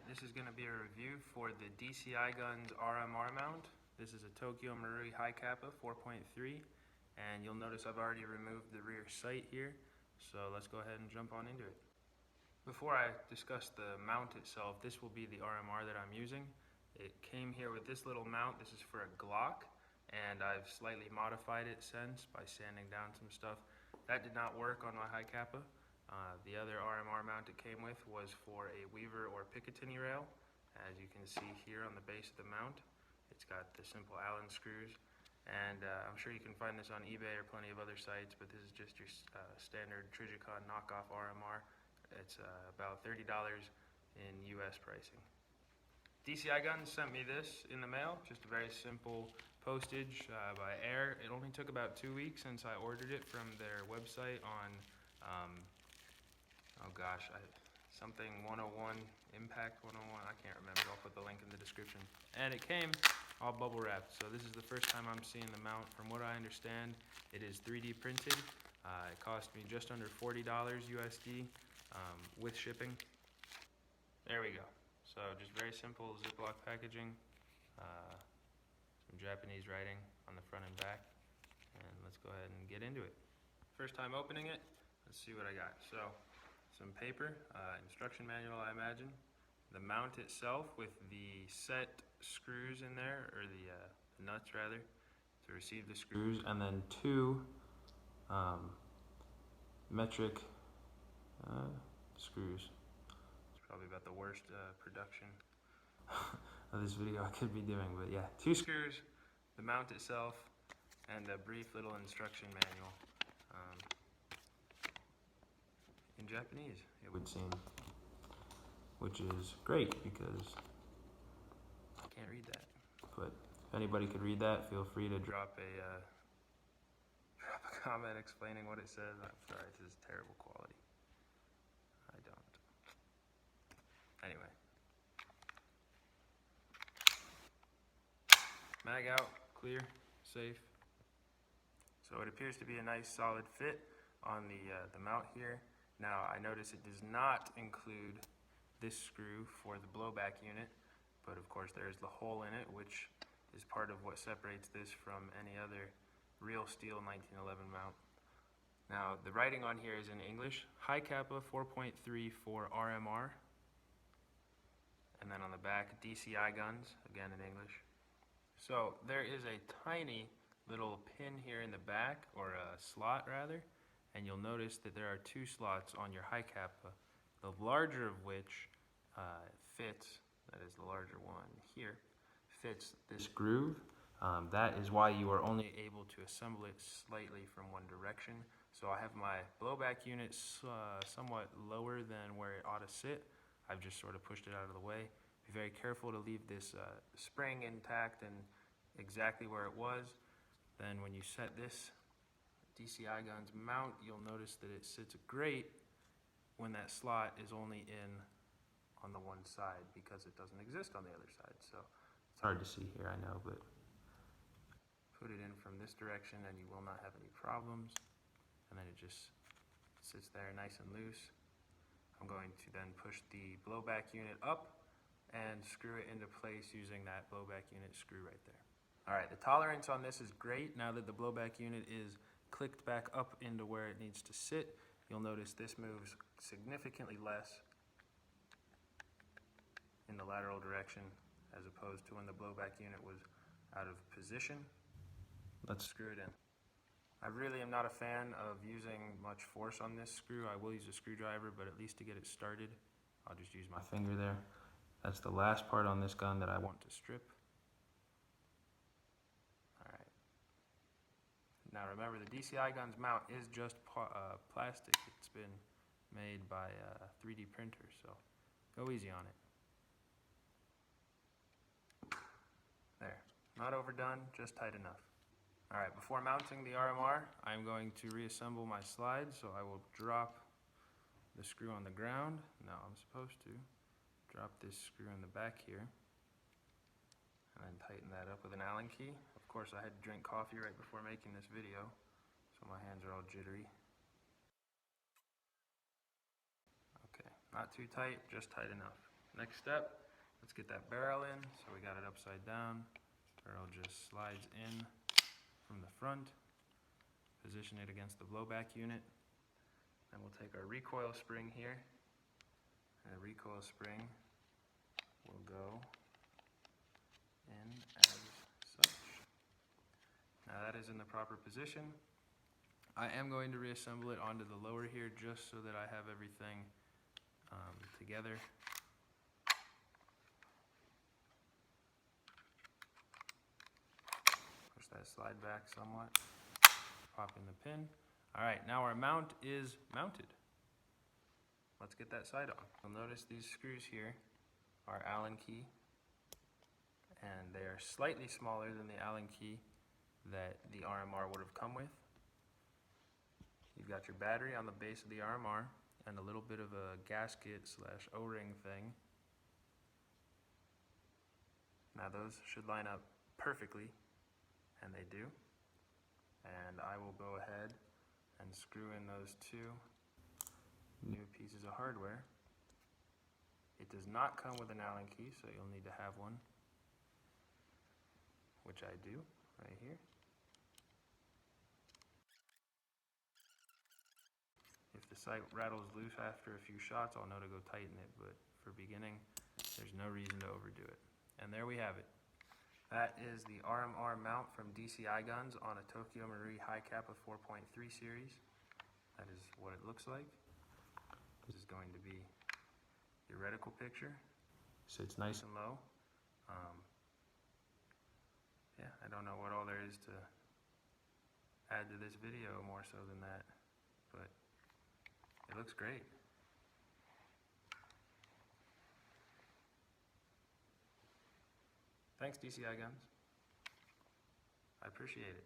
Alright, this is going to be a review for the DCI Guns RMR mount. This is a Tokyo Marui high Capa 4.3, and you'll notice I've already removed the rear sight here, so let's go ahead and jump on into it. Before I discuss the mount itself, this will be the RMR that I'm using. It came here with this little mount. This is for a Glock, and I've slightly modified it since by sanding down some stuff. That did not work on my high Capa. The other RMR mount it came with was for a Weaver or Picatinny rail. As you can see here on the base of the mount, it's got the simple Allen screws, and I'm sure you can find this on eBay or plenty of other sites, but this is just your standard Trijicon knockoff RMR. It's about $30 in US pricing. DCI Guns sent me this in the mail, just a very simple postage by air. It only took about 2 weeks since I ordered it from their website on something 101, Impact 101, I can't remember. I'll put the link in the description. And it came all bubble wrapped, so this is the first time I'm seeing the mount. From what I understand, it is 3D printed. It cost me just under $40 USD with shipping. There we go. So just very simple Ziploc packaging, some Japanese writing on the front and back, and let's go ahead and get into it. First time opening it, let's see what I got. So some paper, instruction manual I imagine, the mount itself with the set screws in there, or the nuts rather, to receive the screws, and then two metric screws. It's probably about the worst production of this video I could be doing, but yeah, 2 screws, the mount itself, and a brief little instruction manual. In Japanese, it would seem, which is great because I can't read that. But if anybody could read that, feel free to drop a comment explaining what it says. I'm sorry, this is terrible quality. I don't. Anyway. Mag out, clear, safe. So it appears to be a nice solid fit on the mount here. Now I notice it does not include this screw for the blowback unit, but of course there's the hole in it, which is part of what separates this from any other real steel 1911 mount. Now the writing on here is in English, high Capa 4.3 for RMR, and then on the back DCI Guns, again in English. So there is a tiny little pin here in the back, or a slot rather, and you'll notice that there are 2 slots on your high Capa, the larger of which fits, that is the larger one here, fits this groove. That is why you are only able to assemble it slightly from one direction. So I have my blowback unit somewhat lower than where it ought to sit. I've just sort of pushed it out of the way. Be very careful to leave this spring intact and exactly where it was. Then when you set this DCI Guns mount, you'll notice that it sits great when that slot is only in on the one side, because it doesn't exist on the other side. So it's hard to see here, I know, but put it in from this direction and you will not have any problems. And then it just sits there nice and loose. I'm going to then push the blowback unit up and screw it into place using that blowback unit screw right there. Alright, the tolerance on this is great. Now that the blowback unit is clicked back up into where it needs to sit, you'll notice this moves significantly less in the lateral direction as opposed to when the blowback unit was out of position. Let's screw it in. I really am not a fan of using much force on this screw. I will use a screwdriver, but at least to get it started, I'll just use my finger there. That's the last part on this gun that I want to strip. Alright. Now remember, the DCI Guns mount is just plastic. It's been made by a 3D printer, so go easy on it. There. Not overdone, just tight enough. Alright, before mounting the RMR, I'm going to reassemble my slides, so I will drop the screw on the ground. No, I'm supposed to drop this screw in the back here, and then tighten that up with an Allen key. Of course, I had to drink coffee right before making this video, so my hands are all jittery. Okay, not too tight, just tight enough. Next step, let's get that barrel in. So we got it upside down. Barrel just slides in from the front. Position it against the blowback unit. Then we'll take our recoil spring here. And the recoil spring will go in as such. Now that is in the proper position. I am going to reassemble it onto the lower here just so that I have everything together. Push that slide back somewhat. Pop in the pin. All right, now our mount is mounted. Let's get that sight on. You'll notice these screws here are Allen key, and they are slightly smaller than the Allen key that the RMR would have come with. You've got your battery on the base of the RMR and a little bit of a gasket slash O-ring thing. Now those should line up perfectly, and they do. And I will go ahead and screw in those two new pieces of hardware. It does not come with an Allen key, so you'll need to have one, which I do right here. If the sight rattles loose after a few shots, I'll know to go tighten it, but for beginning, there's no reason to overdo it. And there we have it. That is the RMR mount from DCI Guns on a Tokyo Marui High Capa 4.3 series. That is what it looks like. This is going to be the reticle picture. Sits nice and low. Yeah, I don't know what all there is to add to this video more so than that, but it looks great. Thanks, DCI Guns. I appreciate it.